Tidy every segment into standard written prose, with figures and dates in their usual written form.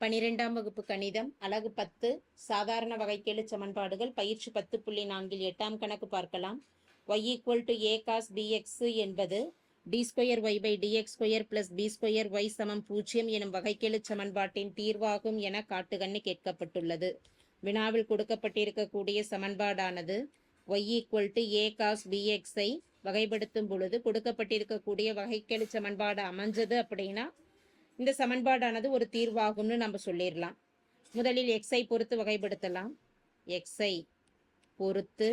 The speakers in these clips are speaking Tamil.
12ஆம் வகுப்பு கணிதம் அலகு 10 சாதாரண வகைக்கெழு சமன்பாடுகள் பயிற்சி 10.4 8ஆம் கணக்கு பார்க்கலாம். y = a cos bx என்பது d2y/dx² + b2y = 0 எனும் வகைக்கெழு சமன்பாட்டின் தீர்வாகும் என காட்டுகன்னு கேட்கப்பட்டுள்ளது. வினாவில் கொடுக்கப்பட்டிருக்கக்கூடிய சமன்பாடானது y = a cos bx ஐ வகைப்படுத்தும் பொழுது கொடுக்கப்பட்டிருக்கக்கூடிய வகைக்கெழு சமன்பாடு அமைஞ்சது அப்படின்னா இந்த சமன்பாடானது ஒரு தீர்வாகும்னு நம்ம சொல்லிடலாம். முதலில் எக்ஸை பொறுத்து வகைப்படுத்தலாம். எக்ஸை பொறுத்து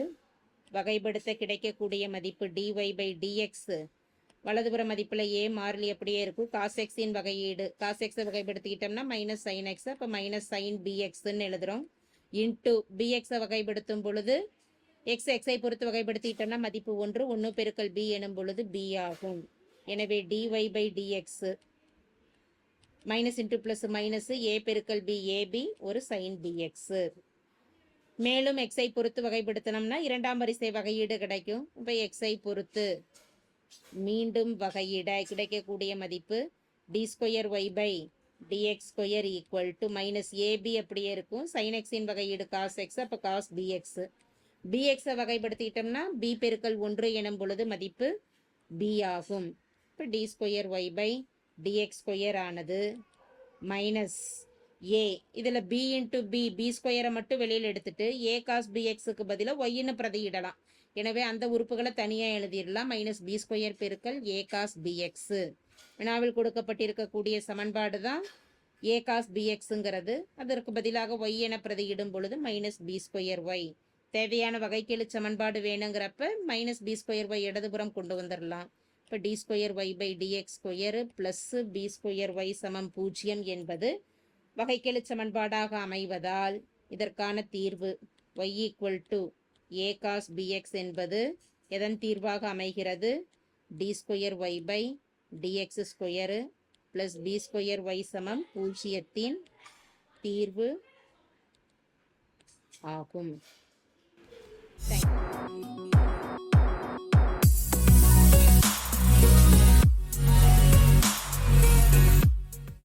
வகைப்படுத்த கிடைக்கக்கூடிய மதிப்பு dy/dx, வலதுபுற மதிப்பில் a மாறிலி அப்படியே இருக்கும். cos xன் வகையீடு, cos x வகைப்படுத்திக்கிட்டோம்னா -sin x, அப்போ -sin bxன்னு எழுதுகிறோம். இன்ட்டு bxஐ வகைப்படுத்தும் பொழுது எக்ஸை பொறுத்து வகைப்படுத்திக்கிட்டோம்னா மதிப்பு 1 1 × b எனும் பொழுது b ஆகும். எனவே dy/dx minus into plus minus a × b ab ஒரு sin bx. மேலும் எக்ஸை பொறுத்து வகைப்படுத்தினோம்னா இரண்டாம் வரிசை வகையீடு கிடைக்கும். இப்போ எக்ஸை பொறுத்து மீண்டும் வகையிட கிடைக்கக்கூடிய மதிப்பு d2y/dx² = -ab அப்படியே இருக்கும். sin xன் வகையீடு cos x, அப்போ cos bx. bxஐ வகைப்படுத்திட்டோம்னா b × 1 எனும் பொழுது மதிப்பு b ஆகும். இப்போ d2y/dx² ஆனது மைனஸ் a, இதில் b × b² மட்டும் வெளியில் எடுத்துட்டு a cos bxக்கு பதிலாக ஒய்ன்னு பிரதியிடலாம். எனவே அந்த உறுப்புகளை தனியாக எழுதிடலாம். -b² × a cos bx. வினாவில் கொடுக்கப்பட்டிருக்கக்கூடிய சமன்பாடு தான் a cos bxங்கிறது. அதற்கு பதிலாக y என பிரதியிடும் பொழுது -b²y. தேவையான வகைக்கெழு சமன்பாடு வேணுங்கிறப்ப -b²y இடதுபுறம் கொண்டு வந்துடலாம். இப்போ d2y/dx² + b²y = 0 என்பது வகைக்கெழு சமன்பாடாக அமைவதால் இதற்கான தீர்வு y = a cos bx என்பது எதன் தீர்வாக அமைகிறது? d2y/dx² + b²y = 0 தீர்வு ஆகும். தேங்க்யூ.